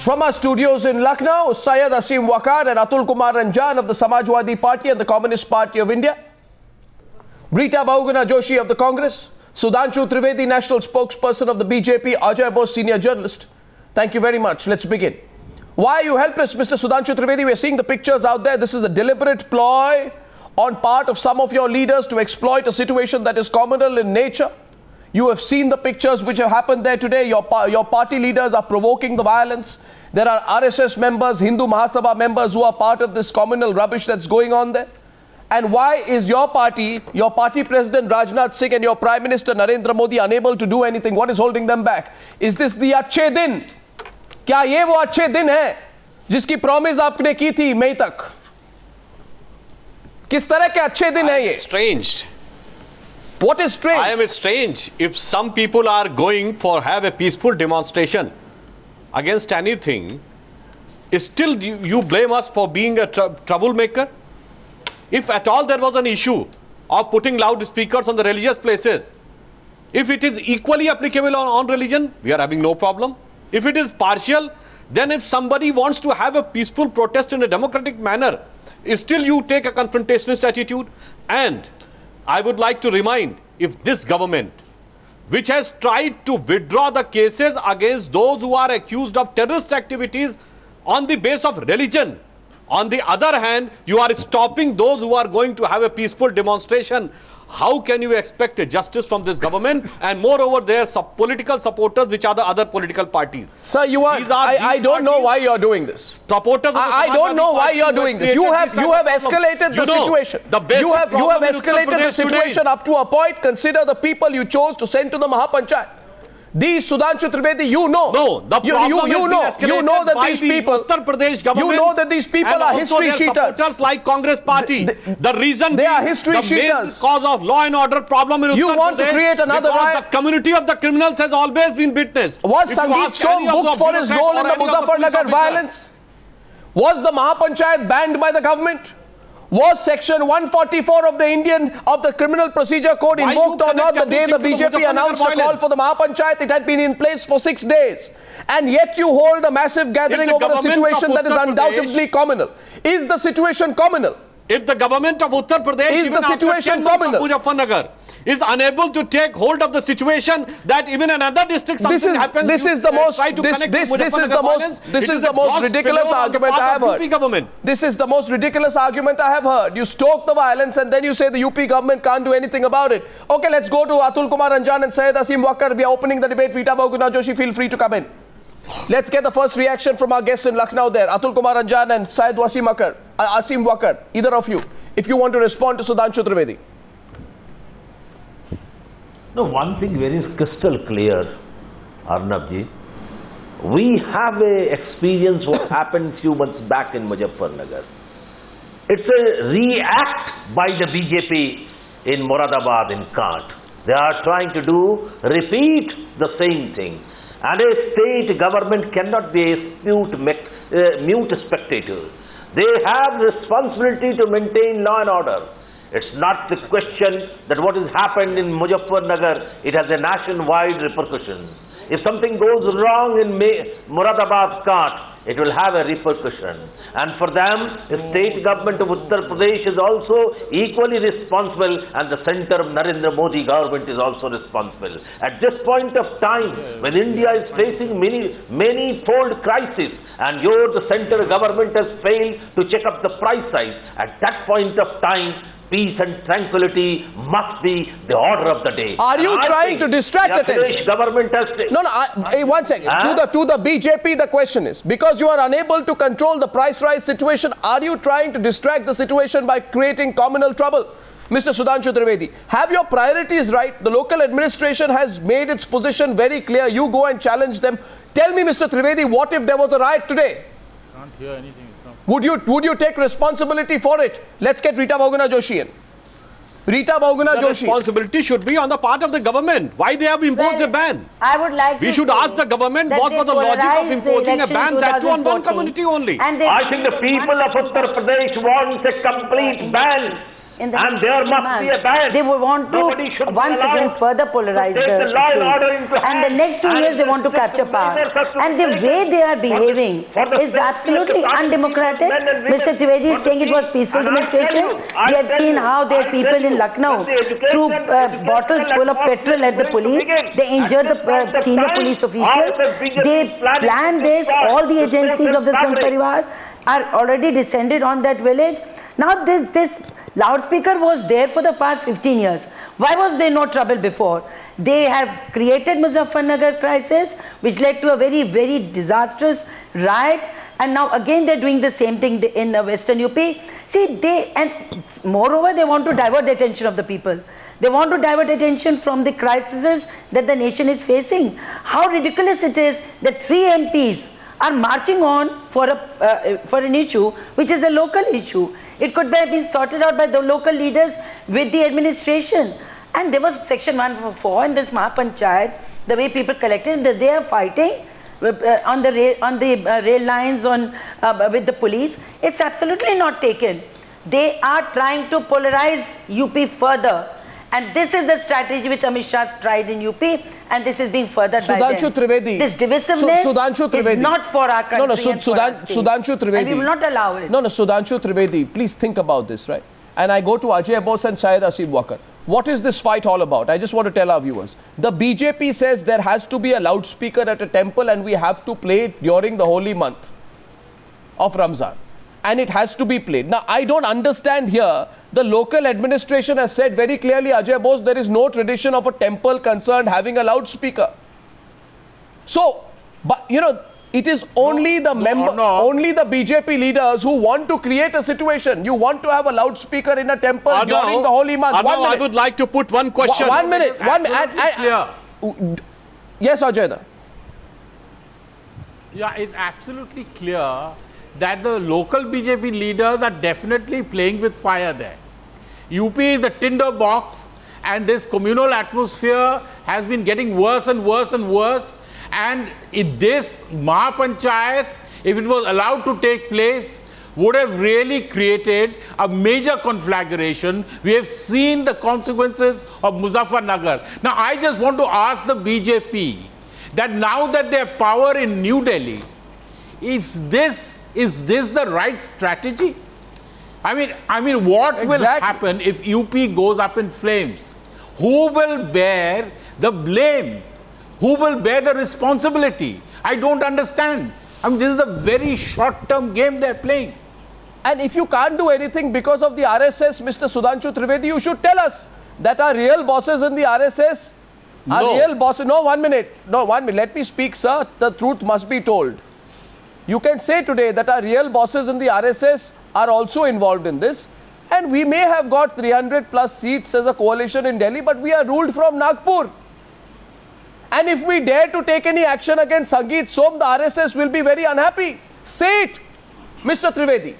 From our studios in Lucknow, Syed Asim Waqar and Atul Kumar Ranjan of the Samajwadi Party and the Communist Party of India. Rita Bahuguna Joshi of the Congress. Sudhanshu Trivedi, National Spokesperson of the BJP. Ajay Bose, Senior Journalist. Thank you very much. Let's begin. Why are you helpless, Mr. Sudhanshu Trivedi? We are seeing the pictures out there. This is a deliberate ploy on part of some of your leaders to exploit a situation that is communal in nature. You have seen the pictures which have happened there today. Your party leaders are provoking the violence. There are RSS members, Hindu Mahasabha members who are part of this communal rubbish that's going on there. And why is your party president Rajnath Singh and your Prime Minister Narendra Modi unable to do anything? What is holding them back? Is this the अच्छे दिन? क्या ये वो अच्छे दिन है जिसकी promise आपने की थी मई तक? किस तरह के अच्छे दिन है ये? Strange. What is strange? I am strange. If some people are going for have a peaceful demonstration against anything, still you blame us for being a troublemaker? If at all there was an issue of putting loudspeakers on the religious places, if it is equally applicable on religion, we are having no problem. If it is partial, then if somebody wants to have a peaceful protest in a democratic manner, still you take a confrontationist attitude. And I would like to remind, if this government, which has tried to withdraw the cases against those who are accused of terrorist activities on the basis of religion, on the other hand, you are stopping those who are going to have a peaceful demonstration. How can you expect a justice from this government? And moreover, their political supporters, which are the other political parties. Sir, you are. I don't know why you are doing this. Supporters. I don't know why you are doing this. You have escalated the situation. You have escalated the situation up to a point. Consider the people you chose to send to the Mahapanchayat. These Sudhanshu Trivedi, you know. No, the problem you know that these people. Uttar Pradesh government. You know that these people are history cheaters. Supporters like Congress Party. The reason they are history cheaters. The cause of law and order problem in Uttar Pradesh. You want to create another riot. The community of the criminals has always been witnessed. Was Sangeet Som booked for his role in the Muzaffarnagar violence? Was the Mahapanchayat banned by the government? Was section 144 of the Criminal Procedure Code invoked or not the day the BJP announced the call for the Mahapanchayat? It had been in place for 6 days. And yet you hold a massive gathering over a situation that is undoubtedly communal. Is the situation communal? If the government of Uttar Pradesh is the situation communal? Muzaffarnagar is unable to take hold of the situation that even another district something happens. This is the most ridiculous argument I have heard. This is the most ridiculous argument I have heard. You stoke the violence and then you say the UP government can't do anything about it. Okay, let's go to Atul Kumar Ranjan and Syed Asim Waqar. We are opening the debate. Rita Bahuguna Joshi, feel free to come in. Let's get the first reaction from our guests in Lucknow there. Atul Kumar Ranjan and Syed Asim Waqar, either of you, if you want to respond to Sudhanshu Trivedi. No, one thing very crystal clear, Arnabji. We have a experience what happened few months back in Muzaffarnagar. It's a react by the BJP in Moradabad in Kant. They are trying to repeat the same thing. And a state government cannot be a mute spectator. They have responsibility to maintain law and order. It's not the question that what has happened in Muzaffarnagar, it has a nationwide repercussion. If something goes wrong in Moradabad Kant, it will have a repercussion. And for them, the state government of Uttar Pradesh is also equally responsible, and the center of Narendra Modi government is also responsible. At this point of time, when India is facing many-fold crisis, and the center government has failed to check up the price side, at that point of time, peace and tranquility must be the order of the day. Are you trying to distract attention? Government has one second. To the BJP, the question is, because you are unable to control the price rise situation, are you trying to distract the situation by creating communal trouble? Mr. Sudhanshu Trivedi, have your priorities right. The local administration has made its position very clear. You go and challenge them. Tell me, Mr. Trivedi, what if there was a riot today? Can't hear anything. Would you take responsibility for it? Let's get Rita Bahuguna Joshi in. Rita Bahuguna Joshi. Responsibility should be on the part of the government. Why they have imposed a ban? I would like we should ask the government what was the logic of imposing a ban, that too on one community only. I think the people of Uttar Pradesh want a complete ban. in the and next there 18 must months, be a ban. they will want to Nobody should be once allowed again further polarize to take the the law and state. order into And the hand. next 2 years they want to capture power. And the way they are behaving is absolutely undemocratic. Mr. Trivedi is saying it was peaceful demonstration. We have seen how their people in Lucknow threw bottles full of petrol at the police. They injured the senior police officials. They planned this. All the agencies of the Sangh Parivar are already descended on that village. Now this loudspeaker was there for the past 15 years. Why was there no trouble before? They have created Muzaffarnagar crisis, which led to a very, very disastrous riot. And now again they're doing the same thing in Western UP. See, moreover, they want to divert the attention of the people. They want to divert attention from the crises that the nation is facing. How ridiculous it is that 3 MPs are marching on for an issue which is a local issue. It could have been sorted out by the local leaders with the administration. And there was Section 144 in this Mahapanchayat, the way people collected, that they are fighting on the rail lines with the police. It's absolutely not taken. They are trying to polarize UP further. And this is the strategy which Amit Shah tried in UP, and this is being furthered by them. Trivedi. This divisiveness is not for our country. No, Sudhanshu Trivedi. And we will not allow it. No, Sudhanshu Trivedi, please think about this, right? And I go to Ajay Bose and Syed Asim Wakar. What is this fight all about? I just want to tell our viewers. The BJP says there has to be a loudspeaker at a temple and we have to play it during the holy month of Ramzan. And it has to be played. Now, I don't understand here. The local administration has said very clearly, Ajay Bose, there is no tradition of a temple concerned having a loudspeaker. So, but you know, it is only only the BJP leaders who want to create a situation. You want to have a loudspeaker in a temple during the holy month. I would like to put one question. 1 minute. Yes, Ajay. Yeah, it's absolutely clear that the local BJP leaders are definitely playing with fire there. UP is the tinder box, and this communal atmosphere has been getting worse and worse and worse. And this Mahapanchayat, if it was allowed to take place, would have really created a major conflagration. We have seen the consequences of Muzaffarnagar. Now, I just want to ask the BJP that now that they have power in New Delhi, is this the right strategy? I mean, what will happen if UP goes up in flames? Who will bear the blame? Who will bear the responsibility? I don't understand. I mean, this is a very short-term game they're playing. And if you can't do anything because of the RSS, Mr. Sudhanshu Trivedi, you should tell us that our real bosses in the RSS are real bosses. No, 1 minute. No, 1 minute. Let me speak, sir. The truth must be told. You can say today that our real bosses in the RSS are also involved in this. And we may have got 300 plus seats as a coalition in Delhi, but we are ruled from Nagpur. And if we dare to take any action against Sangeet Som, the RSS will be very unhappy. Say it, Mr. Trivedi.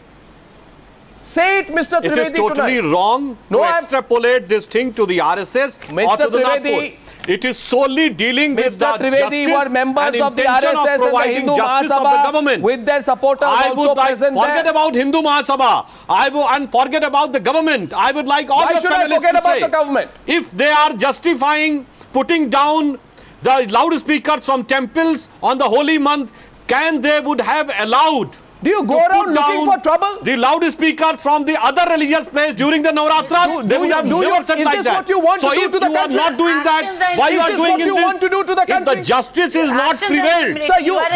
Say it, Mr. Trivedi, It is totally wrong to extrapolate this thing to the RSS or to the Nagpur. It is solely dealing with the Trivedi were members of the RSS and the Hindu Mahasabha with their supporters also present there. Forget about Hindu Mahasabha. And forget about the government. I would like all the panelists to say. Why should I forget about the government? If they are justifying putting down the loudspeakers from temples on the holy month, they would have allowed. Do you go around looking for trouble? The loudspeaker from the other religious place during the Navratras, they would have never said like that. Is this what you want to do to the country? So if you are not doing that, why you are doing this? Is this what you want to do to the country? If the justice is not prevailed,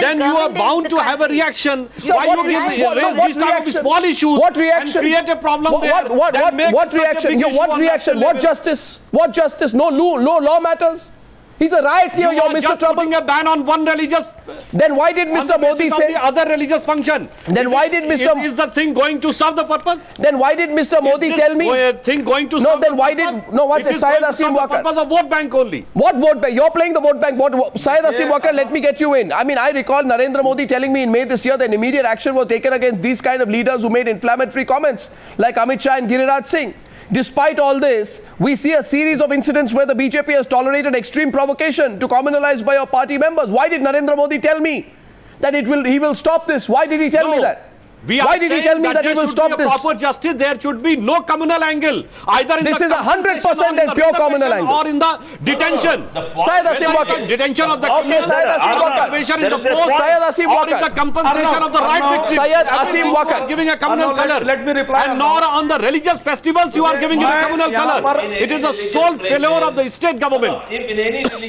then you are bound to have a reaction. Why you raise these type of small issues and create a problem there? What reaction? What reaction? What justice? What justice? No law matters? He's a riot here, you're Mr. Trouble. Putting a ban on one religious. Then why did Mr. Modi say the other religious function? Then why did Mr. Is the thing going to serve the purpose? Then why did Mr. Modi tell me? Thing going to no, serve then the why purpose? did no? What's a Syed Asim Wakar? Purpose of vote bank only. What vote bank? You're playing the vote bank. Syed Asim Wakar, let me get you in. I mean, I recall Narendra Modi telling me in May this year that immediate action was taken against these kind of leaders who made inflammatory comments like Amit Shah and Giriraj Singh. Despite all this, we see a series of incidents where the BJP has tolerated extreme provocation to communalize by our party members. Why did Narendra Modi tell me that he will stop this? Why did he tell me that? Why did he tell me that he will stop this? Proper justice, there should be no communal angle. Either in this the is 100% and pure communal angle. Or in the detention. Syed Asim Wakar. Detention of the okay, Syed Asim Wakar. In the post, Syed Asim or in Wakar. the compensation of the right victims. Syed Asim Wakar. Giving a communal color. Let me reply. And nor on the religious festivals you are giving it a communal color. It is a sole failure of the state government.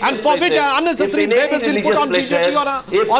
And for which unnecessary blame has been put on BJP or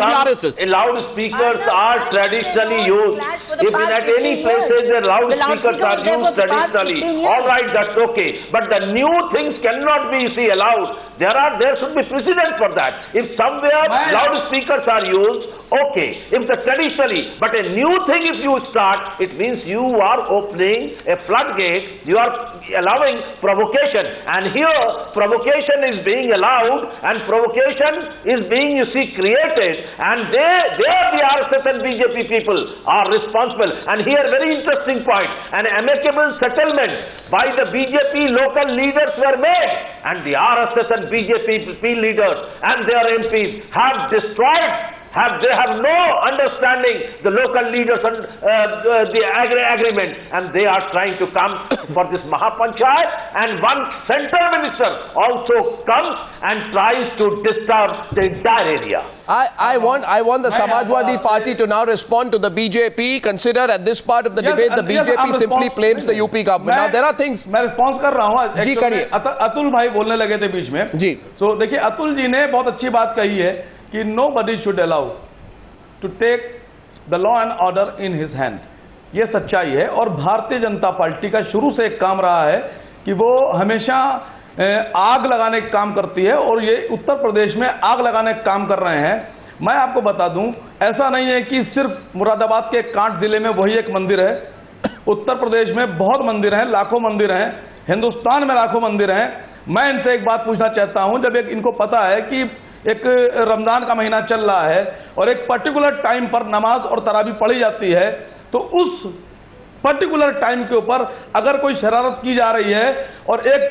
the RSS. Loudspeakers are traditionally used. If at any places the loudspeakers are used traditionally, all right, that's okay. But the new things cannot be allowed. There should be precedent for that. If somewhere loudspeakers are used, okay. If the traditionally, but a new thing if you start, it means you are opening a floodgate. You are allowing provocation, and here provocation is being allowed, and provocation is being created, and they the RSS and BJP people are responsible. And here very interesting point, an amicable settlement by the BJP local leaders were made, and the RSS and BJP leaders and their MPs have destroyed. They have no understanding the local leaders and the agreement, and they are trying to come for this Mahapanchayat, and one central minister also comes and tries to disturb the entire area. I want the Samajwadi Party to now respond to the BJP. Consider at this part of the debate the BJP simply blames the UP government. Now there are things. मैं response कर रहा हूँ. जी करिए. अतुल भाई बोलने लगे थे बीच में. जी. तो देखिए अतुल जी ने बहुत अच्छी बात कही है कि nobody should allow to take the law and order in his hand. ये सच्चाई है, और भारतीय जनता पार्टी का शुरू से एक काम रहा है कि वो हमेशा आग लगाने का काम करती है, और ये उत्तर प्रदेश में आग लगाने का काम कर रहे हैं. मैं आपको बता दूं, ऐसा नहीं है कि सिर्फ मुरादाबाद के कांट जिले में वही एक मंदिर है. उत्तर प्रदेश में बहुत मंदिर हैं, लाखों मंदिर हैं, हिंदुस्तान में लाखों मंदिर हैं. मैं इनसे एक बात पूछना चाहता हूं, जब इनको पता है कि एक रमजान का महीना चल रहा है और एक पर्टिकुलर टाइम पर नमाज और तरावी पढ़ी जाती है, तो उस पर्टिकुलर टाइम के ऊपर अगर कोई शरारत की जा रही है और एक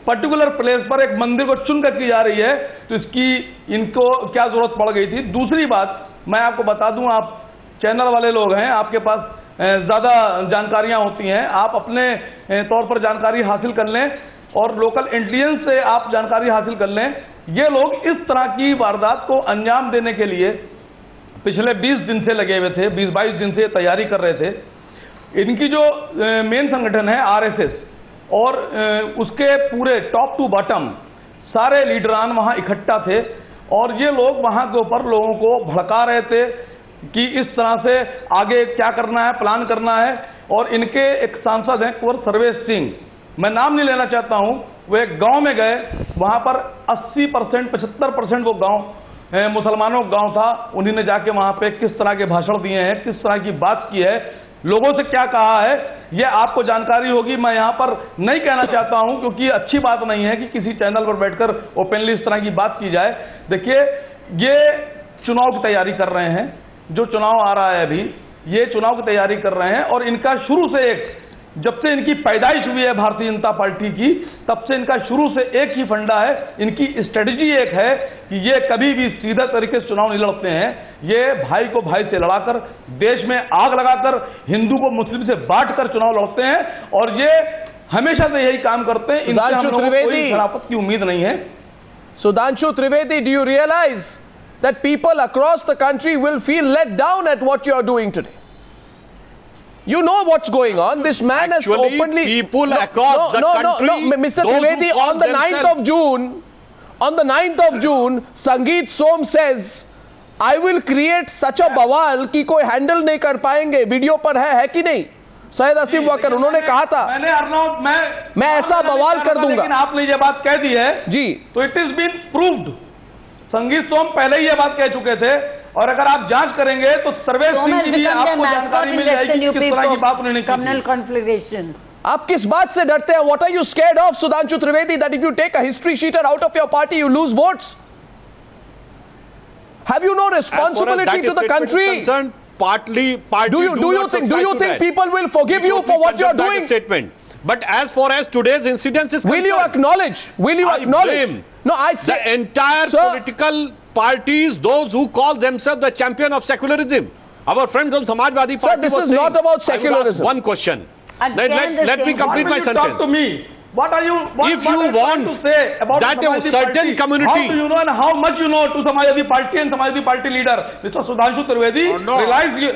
पर्टिकुलर प्लेस पर एक मंदिर को चुनकर की जा रही है, तो इनको क्या जरूरत पड़ गई थी. दूसरी बात मैं आपको बता दूं, आप चैनल वाले लोग हैं, आपके पास ज्यादा जानकारियां होती हैं, आप अपने तौर पर जानकारी हासिल कर लें और लोकल इंटेलिजेंस से आप जानकारी हासिल कर लें. ये लोग इस तरह की वारदात को अंजाम देने के लिए पिछले 20 दिन से लगे हुए थे, 20-22 दिन से तैयारी कर रहे थे. इनकी जो मेन संगठन है RSS और उसके पूरे टॉप टू बॉटम सारे लीडरान वहां इकट्ठा थे, और ये लोग वहां के ऊपर लोगों को भड़का रहे थे कि इस तरह से आगे क्या करना है, प्लान करना है. और इनके एक सांसद हैं कुंवर सर्वेश सिंह, मैं नाम नहीं लेना चाहता हूं, वो एक गांव में गए, वहां पर 80% 75% वो गांव मुसलमानों का गांव था. उन्होंने जाके वहां पे किस तरह के भाषण दिए हैं, किस तरह की बात की है, लोगों से क्या कहा है, ये आपको जानकारी होगी. मैं यहां पर नहीं कहना चाहता हूं क्योंकि अच्छी बात नहीं है कि किसी चैनल पर बैठकर ओपनली इस तरह की बात की जाए. देखिए, ये चुनाव की तैयारी कर रहे हैं, जो चुनाव आ रहा है अभी, ये चुनाव की तैयारी कर रहे हैं, और इनका शुरू से जब से इनकी पैदाइश हुई है भारतीय जनता पार्टी की, तब से इनका शुरू से एक ही फंडा है, इनकी स्ट्रेटजी एक है कि ये कभी भी सीधा तरीके से चुनाव नहीं लड़ते हैं. ये भाई को भाई से लड़ाकर, देश में आग लगाकर, हिंदू को मुस्लिम से बांटकर चुनाव लड़ते हैं, और ये हमेशा से यही काम करते हैं. इनसे हम लोगों को कोई खिलाफत की उम्मीद नहीं है. Sudhanshu Trivedi, do you realize that people across the country will feel let down at what you are doing today? You know what's going on. This man has openly... people across the country... Mr. Trivedi, on the 9th of June, Sangeet Som says, I will create such a bawal कि कोई handle नहीं कर पाएंगे. Video पर है कि नहीं? सैयद असीम walker उन्होंने कहा था, मैं ऐसा बवाल कर दूंगा. लेकिन आपने ये बात कह दी है जी, तो इट इज बीन प्रूव्ड. संगीत सोम पहले ही ये बात कह चुके थे, और अगर आप जांच करेंगे तो सर्वेश सिंह की भी आपको जानकारी मिल जाएगी किस तरह की बात उन्होंने की. आप किस बात से डरते हैं? What are you scared of, Sudhanshu Trivedi, that if you take a history sheeter out of your party, you lose votes? Have you no responsibility to the country? Do you think people will forgive you for what you are doing? Statement. But as far as today's incidence is concerned, will you acknowledge? No, I say the entire political parties, those who call themselves the champion of secularism, Our friends from Samajwadi Party. Sir, this is not about secularism. One question. Let me complete my sentence. Talk to me. What are you? If you want to say about that a certain community, how do you know and how much you know to Samajwadi Party and Samajwadi Party leader, Mr. Sudhanshu Trivedi,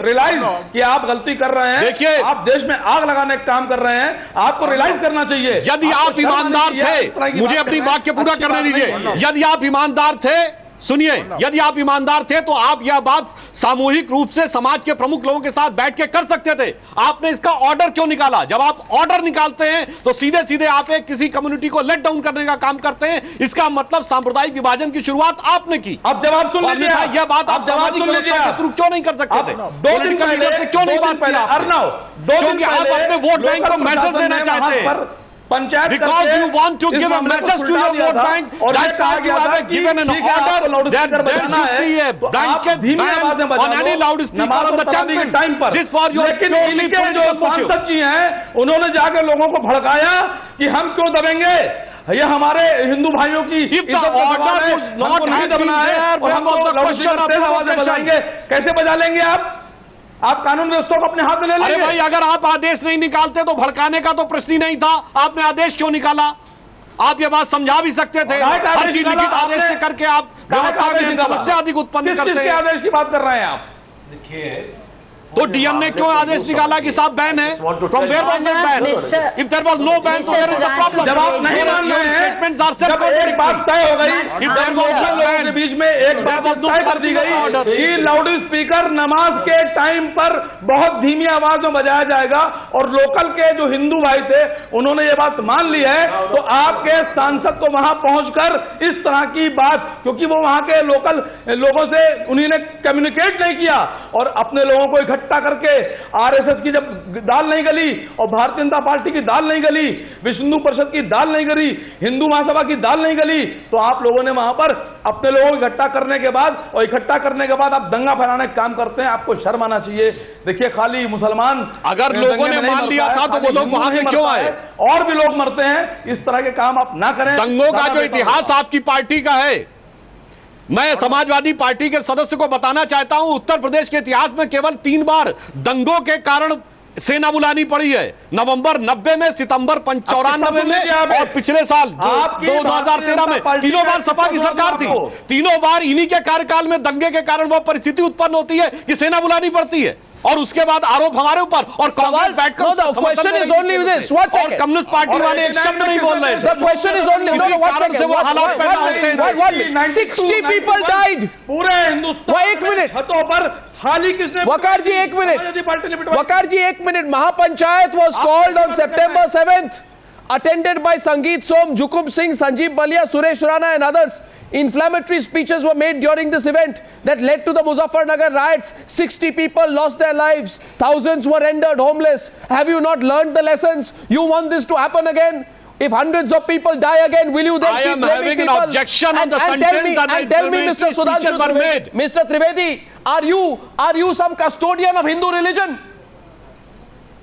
realize कि आप गलती कर रहे हैं. देखिए, आप देश में आग लगाने का काम कर रहे हैं. आपको रियलाइज करना चाहिए. यदि आप ईमानदार थे, मुझे अपनी वाक्य पूरा करने दीजिए. यदि आप ईमानदार थे, सुनिए, यदि आप ईमानदार थे तो आप यह बात सामूहिक रूप से समाज के प्रमुख लोगों के साथ बैठ के कर सकते थे. आपने इसका ऑर्डर क्यों निकाला? जब आप ऑर्डर निकालते हैं तो सीधे सीधे आप एक किसी कम्युनिटी को लेट डाउन करने का काम करते हैं. इसका मतलब सांप्रदायिक विभाजन की शुरुआत आपने की. अब जवाब सुन लीजिए. यह बात आप सामाजिक व्यवस्था के थ्रू क्यों नहीं कर सकते थे? पॉलिटिकल लीडर से क्यों नहीं बात की आपने? क्योंकि आप अपने वोट बैंक को मैसेज देना चाहते हैं. Because you want to give a message to your vote bank, that's why you have given an order that there should be a blanket ban on any loudspeaker on the temple. This for your purely political motive. जी हैं, उन्होंने जाकर लोगों को भड़काया कि हम क्यों दबेंगे, ये हमारे हिंदू भाइयों की If the order was not had been there, where was the question of provocation? कैसे बजा लेंगे आप कानून व्यवस्था को अपने हाथ में ले लेंगे? अरे भाई, अगर आप आदेश नहीं निकालते तो भड़काने का तो प्रश्न ही नहीं था. आपने आदेश क्यों निकाला? आप ये बात समझा भी सकते थे. हर चीज लिखित आदेश से करके आप व्यवस्था में समस्या अधिक उत्पन्न करते हैं. आदेश की बात कर रहे हैं आप? देखिए, तो डीएम ने क्यों आदेश निकाला कि साहब बैन है? From where was that ban? If there was no ban, where is the problem? जब आप नहीं मान रहे हैं, स्टेटमेंट्स आर सेल्फ एक बात तय हो गई, if there was no ban, के बीच में एक बात तय कर दी गई कि लाउड स्पीकर नमाज के टाइम पर बहुत धीमी आवाज में बजाया जाएगा. और लोकल के जो हिंदू भाई थे उन्होंने ये बात मान ली है. तो आपके सांसद को वहां पहुंचकर इस तरह की बात, क्योंकि वो वहां के लोकल लोगों से उन्होंने कम्युनिकेट नहीं किया और अपने लोगों को इकट्ठा करके आरएसएस की जब दाल नहीं गली और भारतीय जनता पार्टी की दाल नहीं गली, विश्व हिंदू परिषद की दाल नहीं गली, हिंदू महासभा की दाल नहीं गली, तो आप लोगों ने वहां पर अपने लोगों को इकट्ठा करने के बाद आप दंगा फैलाने का काम करते हैं. आपको शर्म आना चाहिए. देखिए, खाली मुसलमान, अगर लोगों ने मान लिया था तो वो लोग वहां पे क्यों आए? और भी लोग मरते हैं. इस तरह के काम आप ना करें. दंगों का जो इतिहास आपकी पार्टी का है, मैं समाजवादी पार्टी के सदस्य को बताना चाहता हूं, उत्तर प्रदेश के इतिहास में केवल 3 बार दंगों के कारण सेना बुलानी पड़ी है. नवंबर 90 में, सितंबर 94 में और पिछले साल 2013 में. तीनों बार सपा की सरकार थी. तीनों बार इन्हीं के कार्यकाल में दंगे के कारण वह परिस्थिति उत्पन्न होती है कि सेना बुलानी पड़ती है और उसके बाद आरोप हमारे ऊपर. और कांग्रेस बैठकर कम्युनिस्ट पार्टी वाले एक शब्द नहीं बोल रहे थे. The question is only, no, what second? वो हालात पैदा होते हैं. 60 people died. पूरे हिंदुस्तान एक मिनट पर खाली किसने? वकार जी एक मिनट. वकार जी एक minute. Mahapanchayat was called on September 7th, attended by Sangeet Som, Jukum Singh, Sanjeev Balia, Suresh Rana and others. Inflammatory speeches were made during this event that led to the Muzaffarnagar riots. 60 people lost their lives. Thousands were rendered homeless. Have you not learned the lessons? You want this to happen again? If hundreds of people die again, will you then keep blaming people? I am having an objection on the sentence and tell me, Mr. Sudhanshu Trivedi, Mr. Trivedi, are you some custodian of Hindu religion?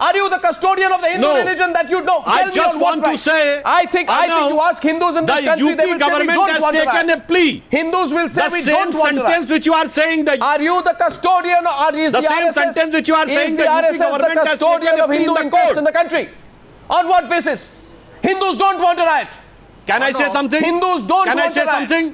Are you the custodian of the Hindu religion that you know? I just want to say, I think you ask Hindus in this country, they will say we don't want to riot. A plea. Hindus will say we don't want to riot. The same sentence which you are saying that... Are you the custodian or is the same RSS, sentence which you are saying the RSS the custodian of Hindu interests in the country? On what basis? Hindus don't want to riot. Can I say something? Hindus don't want to riot. Can I say something?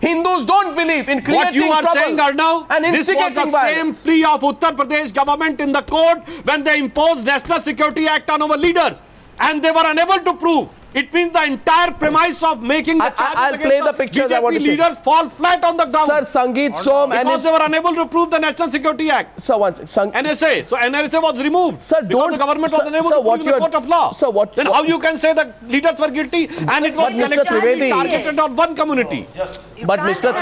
Hindus don't believe in creating trouble. What you are saying, Arnav, and instigating this was the same plea of Uttar Pradesh government in the court when they imposed National Security Act on our leaders and they were unable to prove. It means the entire premise of making the I'll play the pictures I want to see. leaders fall flat on the ground. Sir, Sangeet Som and because they were unable to prove the National Security Act. Sir, one second. NSA. So NSA was removed. Sir, because the government was unable to prove in the court of law. Sir, then how you can say that leaders were guilty and it was targeted on one community? But Mr.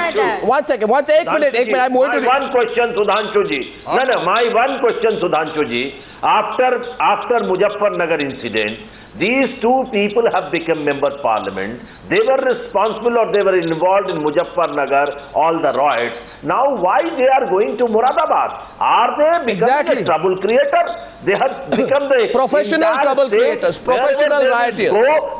One second. One minute. I'm going to... One question, Sudhanshu ji. No, my one question, Sudhanshu ji. After Muzaffarnagar incident, these two people have become members of parliament. They were responsible or they were involved in Muzaffarnagar, all the riots. Now why they are going to Moradabad? Are they becoming a trouble creator? They have become the professional trouble creators, professional rioters.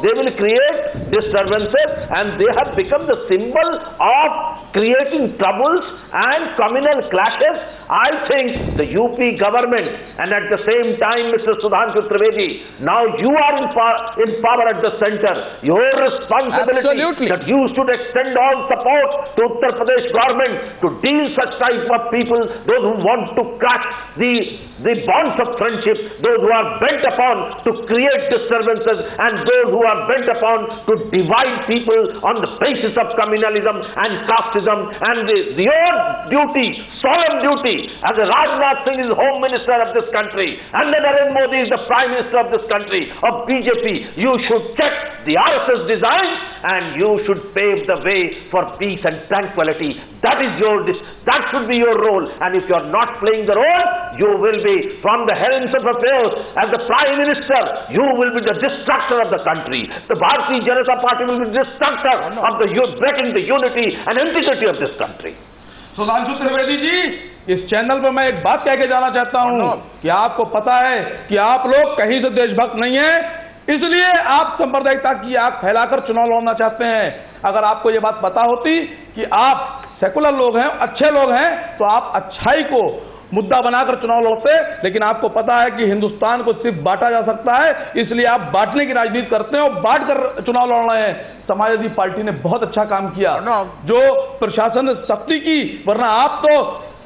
They will create disturbances, and they have become the symbol of creating troubles and communal clashes. I think the UP government, and at the same time, Mr. Sudhanshu Trivedi, now you are in power at the center. Your responsibility that you should extend all support to Uttar Pradesh government to deal such type of people, those who want to crack the bonds of friendship, those who are bent upon to create disturbances, and those who are bent upon to divide people on the basis of communalism and casteism. And your duty, solemn duty, as the Rajnath Singh is Home Minister of this country, and then Narendra Modi is the Prime Minister of this country, of BJP, you should check the RSS design and you should pave the way for peace and tranquility. That should be your role. And if you are not playing the role, you will be from the helms of affairs as the Prime Minister. You will be the destructor of the country. The Bharatiya Janata Party will be the destructor of breaking the unity and integrity of this country. Sudhanshu Trivedi ji, इस channel पर मैं एक बात कह के जाना चाहता हूं कि आपको पता है कि आप लोग कहीं से देशभक्त नहीं हैं, इसलिए आप सांप्रदायिकता की आग फैलाकर चुनाव लड़ना चाहते हैं। अगर आपको ये बात पता होती कि आप सेकुलर लोग हैं, अच्छे लोग हैं, तो आप अच्छाई को मुद्दा बनाकर चुनाव लड़ते, लेकिन आपको पता है कि हिंदुस्तान को सिर्फ बांटा जा सकता है, इसलिए आप बांटने की राजनीति करते हैं और बांट कर चुनाव लड़ रहे हैं। समाजवादी पार्टी ने बहुत अच्छा काम किया, जो प्रशासन ने सख्ती की, वरना आप तो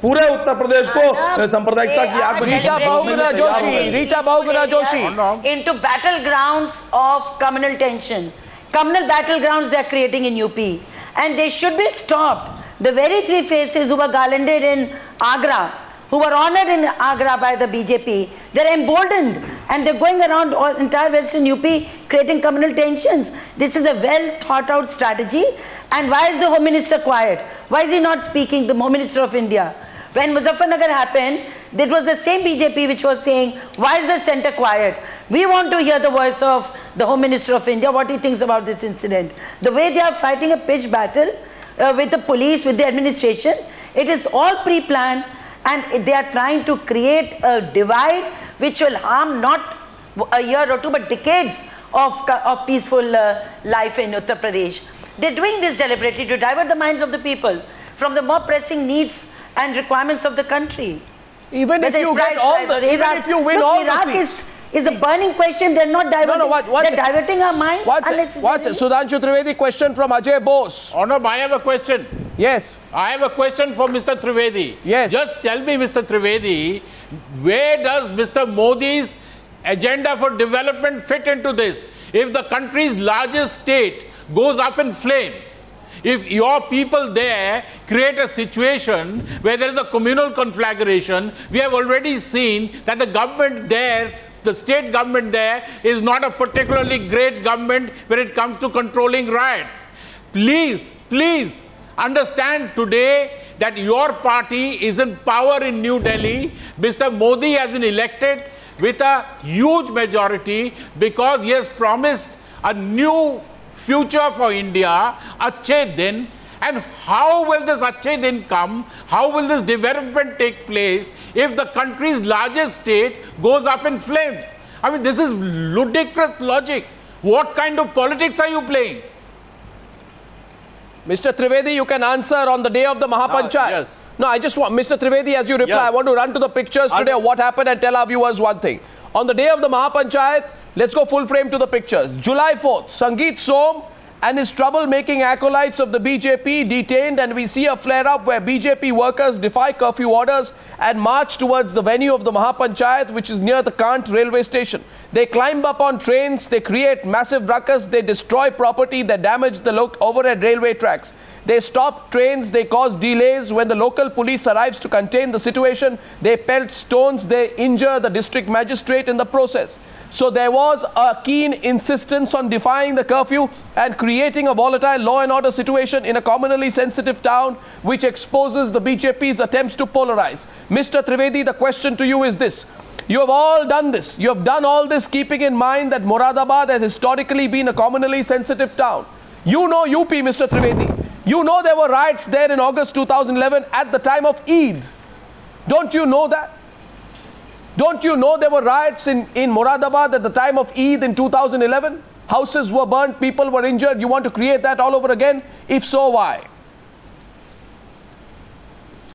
पूरे उत्तर प्रदेश को सांप्रदायिकता की आग में Rita Bahuguna Joshi into battlegrounds of communal tension, communal battlegrounds they are creating in UP, and they should be stopped. The very three faces who were garlanded in Agra, who were honored in Agra by the BJP, they're emboldened and they're going around all entire Western UP creating communal tensions. This is a well thought out strategy. And why is the Home Minister quiet? Why is he not speaking, the Home Minister of India? When Muzaffarnagar happened, it was the same BJP which was saying, why is the centre quiet? We want to hear the voice of the Home Minister of India, what he thinks about this incident. The way they are fighting a pitched battle with the police, with the administration, it is all pre-planned, and they are trying to create a divide which will harm not a year or two but decades of peaceful life in Uttar Pradesh. They're doing this deliberately to divert the minds of the people from the more pressing needs and requirements of the country. Even if you get all the, even if you win all the seats. Is a burning question. They're not diverting. They're diverting our mind. What's it? Sudhanshu Trivedi, question from Ajay Bose. Honorable, I have a question. Yes. I have a question for Mr. Trivedi. Yes. Just tell me, Mr. Trivedi, where does Mr. Modi's agenda for development fit into this? If the country's largest state goes up in flames, if your people there create a situation where there is a communal conflagration, we have already seen that the government there, the state government there, is not a particularly great government when it comes to controlling riots. Please, please understand today that your party is in power in New Delhi. Mr. Modi has been elected with a huge majority because he has promised a new future for India, Achhe Din. And how will this Achhe Din come? How will this development take place if the country's largest state goes up in flames? I mean, this is ludicrous logic. What kind of politics are you playing? Mr. Trivedi, you can answer on the day of the Mahapanchayat. Yes. No, I just want, Mr. Trivedi, as you reply, yes. I want to run to the pictures today of what happened and tell our viewers one thing. On the day of the Mahapanchayat, let's go full frame to the pictures. July 4th, Sangeet Som and his troublemaking acolytes of the BJP detained, and we see a flare-up where BJP workers defy curfew orders and march towards the venue of the Mahapanchayat, which is near the Kant railway station. They climb up on trains, they create massive ruckus, they destroy property, they damage the overhead railway tracks. They stop trains, they cause delays. When the local police arrives to contain the situation, they pelt stones, they injure the district magistrate in the process. So there was a keen insistence on defying the curfew and creating a volatile law and order situation in a communally sensitive town, which exposes the BJP's attempts to polarize. Mr. Trivedi, the question to you is this. You have all done this. You have done all this keeping in mind that Moradabad has historically been a communally sensitive town. You know UP, Mr. Trivedi. You know there were riots there in August 2011 at the time of Eid. Don't you know that? Don't you know there were riots in Moradabad at the time of Eid in 2011? Houses were burnt, people were injured. You want to create that all over again? If so, why?